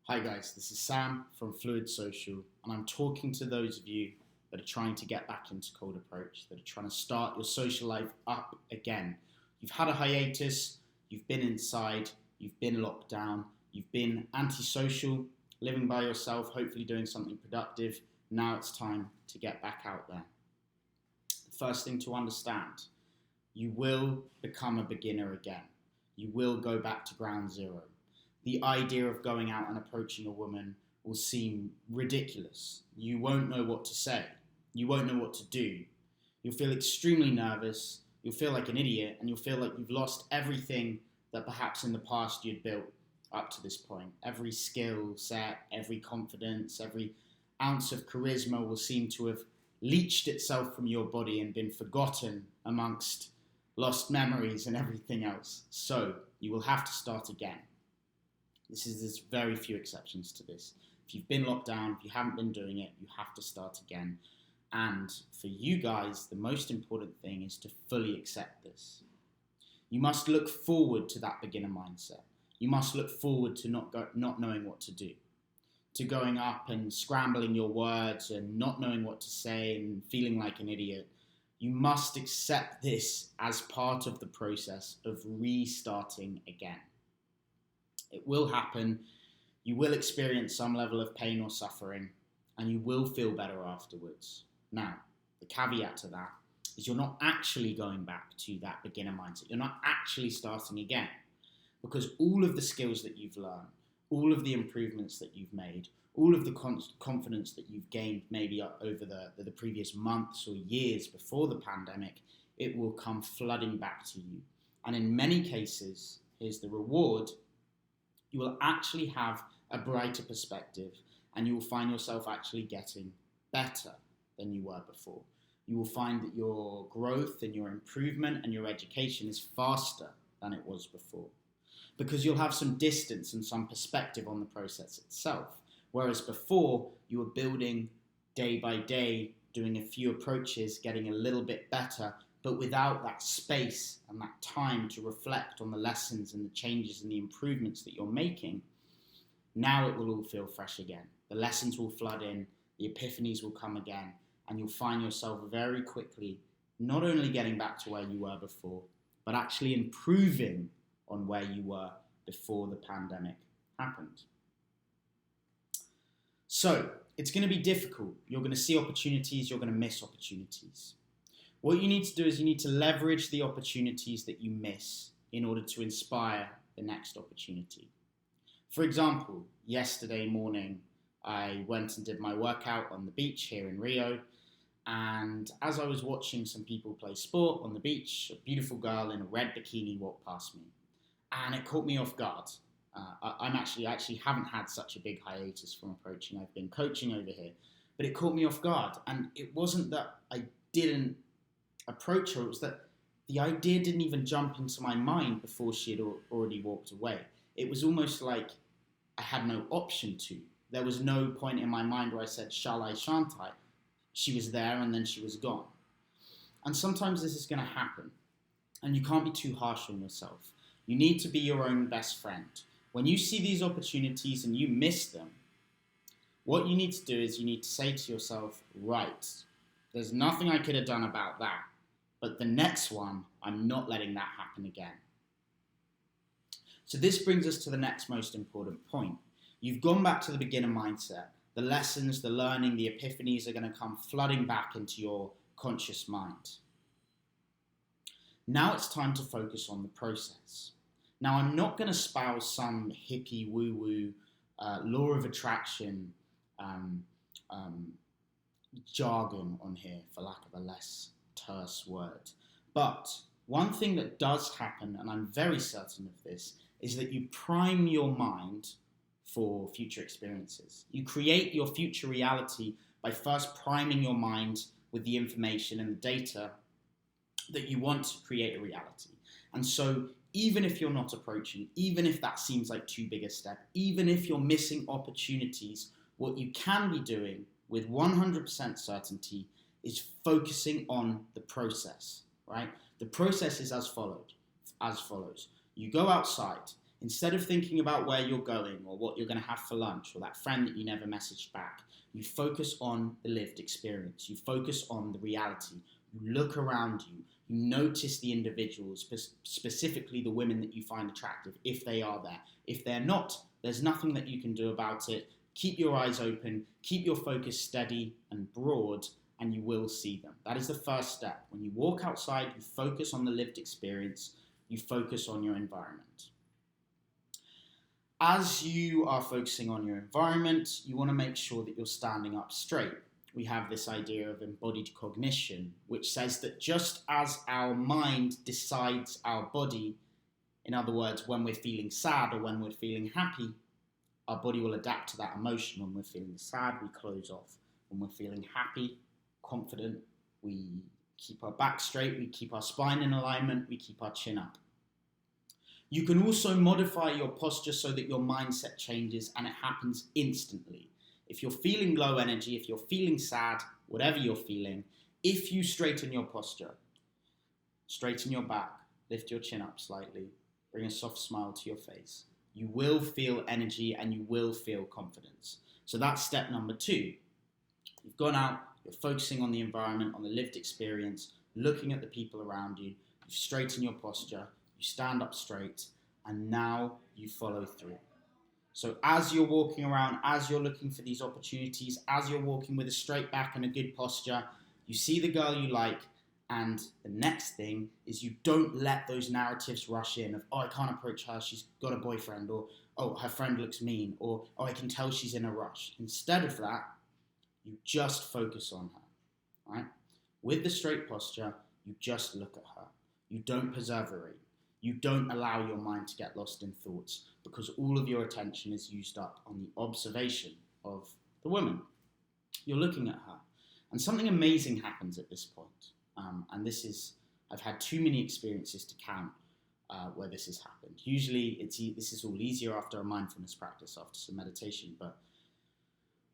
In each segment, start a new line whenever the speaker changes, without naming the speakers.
Hi guys, this is Sam from Fluid Social, and I'm talking to those of you that are trying to get back into cold approach, that are trying to start your social life up again. You've had a hiatus, you've been inside, you've been locked down, you've been antisocial, living by yourself, hopefully doing something productive. Now it's time to get back out there. The first thing to understand, you will become a beginner again. You will go back to ground zero. The idea of going out and approaching a woman will seem ridiculous. You won't know what to say. You won't know what to do. You'll feel extremely nervous. You'll feel like an idiot, and you'll feel like you've lost everything that perhaps in the past you'd built up to this point. Every skill set, every confidence, every ounce of charisma will seem to have leached itself from your body and been forgotten amongst lost memories and everything else. So you will have to start again. There's very few exceptions to this. If you've been locked down, if you haven't been doing it, you have to start again. And for you guys, the most important thing is to fully accept this. You must look forward to that beginner mindset. You must look forward to not knowing what to do, to going up and scrambling your words and not knowing what to say and feeling like an idiot. You must accept this as part of the process of restarting again. It will happen, you will experience some level of pain or suffering, and you will feel better afterwards. Now, the caveat to that is you're not actually going back to that beginner mindset. You're not actually starting again, because all of the skills that you've learned, all of the improvements that you've made, all of the confidence that you've gained maybe over the previous months or years before the pandemic, it will come flooding back to you. And in many cases, here's the reward, you will actually have a brighter perspective, and you will find yourself actually getting better than you were before. You will find that your growth and your improvement and your education is faster than it was before, because you'll have some distance and some perspective on the process itself. Whereas before, you were building day by day, doing a few approaches, getting a little bit better, but without that space and that time to reflect on the lessons and the changes and the improvements that you're making. Now it will all feel fresh again. The lessons will flood in, the epiphanies will come again, and you'll find yourself very quickly not only getting back to where you were before, but actually improving on where you were before the pandemic happened. So it's going to be difficult. You're going to see opportunities, you're going to miss opportunities. What you need to do is you need to leverage the opportunities that you miss in order to inspire the next opportunity. For example, yesterday morning, I went and did my workout on the beach here in Rio. And as I was watching some people play sport on the beach, a beautiful girl in a red bikini walked past me. And it caught me off guard. I actually haven't had such a big hiatus from approaching. I've been coaching over here. But it caught me off guard. And it wasn't that I didn't approach her, it was that the idea didn't even jump into my mind before she had already walked away. It was almost like I had no option to. There was no point in my mind where I said, shall I, shan't I? She was there and then she was gone. And sometimes this is going to happen, and you can't be too harsh on yourself. You need to be your own best friend. When you see these opportunities and you miss them, what you need to do is you need to say to yourself, right, there's nothing I could have done about that. But the next one, I'm not letting that happen again. So this brings us to the next most important point. You've gone back to the beginner mindset. The lessons, the learning, the epiphanies are going to come flooding back into your conscious mind. Now it's time to focus on the process. Now I'm not going to spouse some hippie woo-woo law of attraction jargon on here, for lack of a less terse word. But one thing that does happen, and I'm very certain of this, is that you prime your mind for future experiences. You create your future reality by first priming your mind with the information and the data that you want to create a reality. And so even if you're not approaching, even if that seems like too big a step, even if you're missing opportunities, what you can be doing with 100% certainty is focusing on the process, right? The process is as follows. You go outside. Instead of thinking about where you're going or what you're going to have for lunch or that friend that you never messaged back, you focus on the lived experience. You focus on the reality. You look around you. You notice the individuals, specifically the women that you find attractive, if they are there. If they're not, there's nothing that you can do about it. Keep your eyes open, keep your focus steady and broad, and you will see them. That is the first step. When you walk outside, you focus on the lived experience, you focus on your environment. As you are focusing on your environment, you want to make sure that you're standing up straight. We have this idea of embodied cognition, which says that just as our mind decides our body, in other words, when we're feeling sad or when we're feeling happy, our body will adapt to that emotion. When we're feeling sad, we close off. When we're feeling happy, confident, we keep our back straight, we keep our spine in alignment, we keep our chin up. You can also modify your posture so that your mindset changes and it happens instantly. If you're feeling low energy, if you're feeling sad, whatever you're feeling, if you straighten your posture, straighten your back, lift your chin up slightly, bring a soft smile to your face, you will feel energy and you will feel confidence. So that's step number 2. You've gone out, you're focusing on the environment, on the lived experience, looking at the people around you, you straighten your posture, you stand up straight, and now you follow through. So as you're walking around, as you're looking for these opportunities, as you're walking with a straight back and a good posture, you see the girl you like, and the next thing is you don't let those narratives rush in of, oh, I can't approach her, she's got a boyfriend, or, oh, her friend looks mean, or, oh, I can tell she's in a rush. Instead of that, you just focus on her, right? With the straight posture, you just look at her. You don't perseverate. You don't allow your mind to get lost in thoughts because all of your attention is used up on the observation of the woman. You're looking at her. And something amazing happens at this point. And I've had too many experiences to count where this has happened. Usually this is all easier after a mindfulness practice, after some meditation. But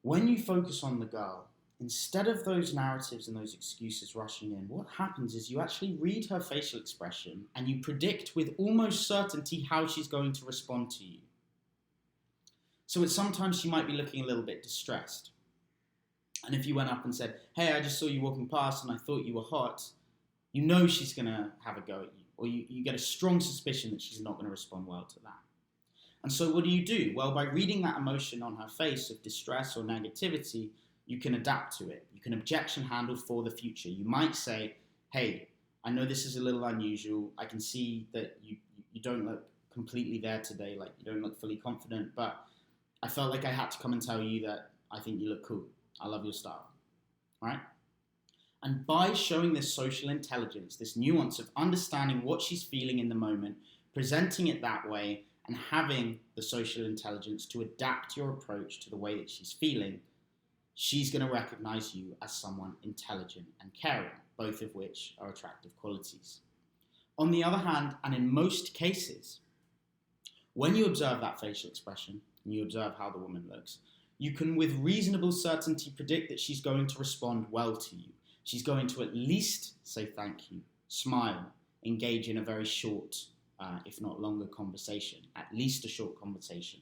when you focus on the girl, instead of those narratives and those excuses rushing in, what happens is you actually read her facial expression and you predict with almost certainty how she's going to respond to you. So sometimes she might be looking a little bit distressed. And if you went up and said, hey, I just saw you walking past and I thought you were hot, you know she's going to have a go at you. Or you get a strong suspicion that she's not going to respond well to that. And so what do? Well, by reading that emotion on her face of distress or negativity, you can adapt to it. You can objection handle for the future. You might say, hey, I know this is a little unusual. I can see that you don't look completely there today, like you don't look fully confident, but I felt like I had to come and tell you that I think you look cool. I love your style, right? And by showing this social intelligence, this nuance of understanding what she's feeling in the moment, presenting it that way, and having the social intelligence to adapt your approach to the way that she's feeling, she's going to recognize you as someone intelligent and caring, both of which are attractive qualities. On the other hand, and in most cases, when you observe that facial expression and you observe how the woman looks, you can with reasonable certainty predict that she's going to respond well to you. She's going to at least say thank you, smile, engage in a very short, if not longer conversation, at least a short conversation.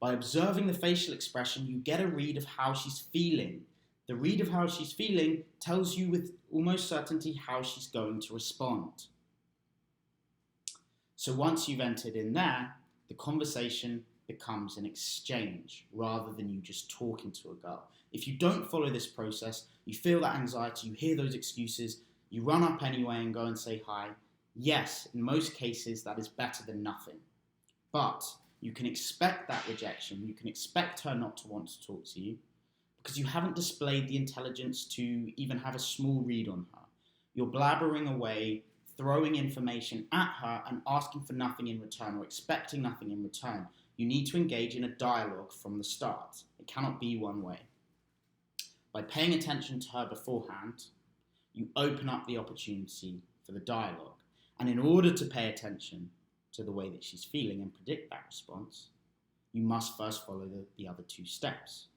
By observing the facial expression, you get a read of how she's feeling. The read of how she's feeling tells you with almost certainty how she's going to respond. So once you've entered in there, the conversation becomes an exchange rather than you just talking to a girl. If you don't follow this process, you feel that anxiety, you hear those excuses, you run up anyway and go and say hi. Yes, in most cases, that is better than nothing. But you can expect that rejection. You can expect her not to want to talk to you because you haven't displayed the intelligence to even have a small read on her. You're blabbering away, throwing information at her and asking for nothing in return or expecting nothing in return. You need to engage in a dialogue from the start. It cannot be one way. By paying attention to her beforehand, you open up the opportunity for the dialogue. And in order to pay attention to the way that she's feeling and predict that response, you must first follow the other two steps.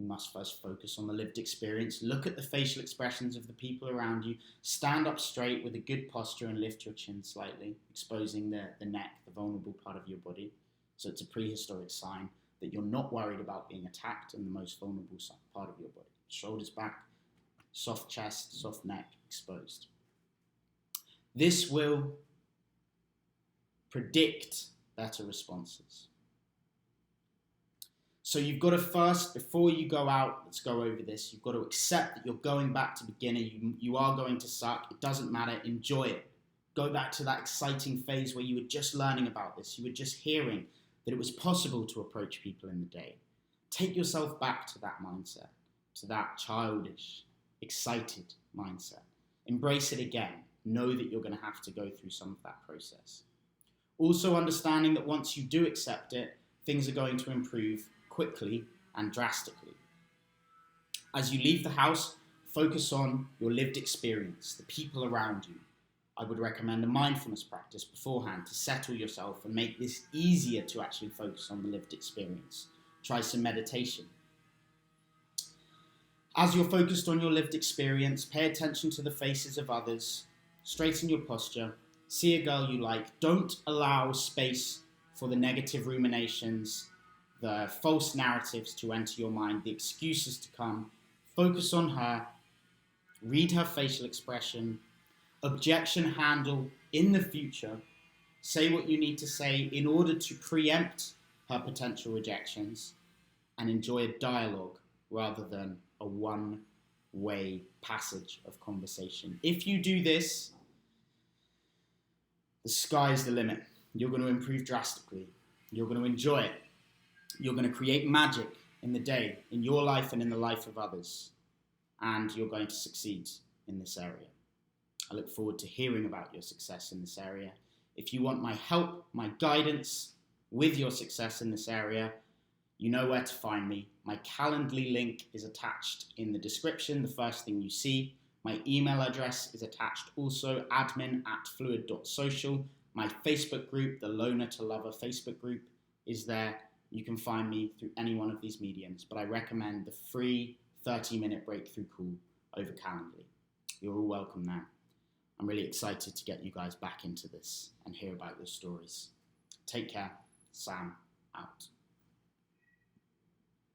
you must first focus on the lived experience. Look at the facial expressions of the people around you. Stand up straight with a good posture and lift your chin slightly, exposing the neck, the vulnerable part of your body. So it's a prehistoric sign that you're not worried about being attacked in the most vulnerable part of your body. Shoulders back, soft chest, soft neck, exposed. This will predict better responses. So you've got to first, before you go out, let's go over this, you've got to accept that you're going back to beginner. You are going to suck. It doesn't matter. Enjoy it. Go back to that exciting phase where you were just learning about this. You were just hearing that it was possible to approach people in the day. Take yourself back to that mindset, to that childish, excited mindset. Embrace it again. Know that you're going to have to go through some of that process. Also understanding that once you do accept it, things are going to improve quickly and drastically. As you leave the house, focus on your lived experience, the people around you. I would recommend a mindfulness practice beforehand to settle yourself and make this easier to actually focus on the lived experience. Try some meditation. As you're focused on your lived experience, pay attention to the faces of others, straighten your posture, see a girl you like. Don't allow space for the negative ruminations, the false narratives to enter your mind, the excuses to come. Focus on her, read her facial expression, objection handle in the future, say what you need to say in order to preempt her potential rejections, and enjoy a dialogue rather than a one-way passage of conversation. If you do this, the sky's the limit. You're going to improve drastically. You're going to enjoy it. You're going to create magic in the day, in your life and in the life of others. And you're going to succeed in this area. I look forward to hearing about your success in this area. If you want my help, my guidance with your success in this area, you know where to find me. My Calendly link is attached in the description, the first thing you see. My email address is attached also, admin@fluid.social. My Facebook group, the Loner to Lover Facebook group, is there. You can find me through any one of these mediums, but I recommend the free 30-minute breakthrough call over Calendly. You're all welcome now. I'm really excited to get you guys back into this and hear about your stories. Take care. Sam, out.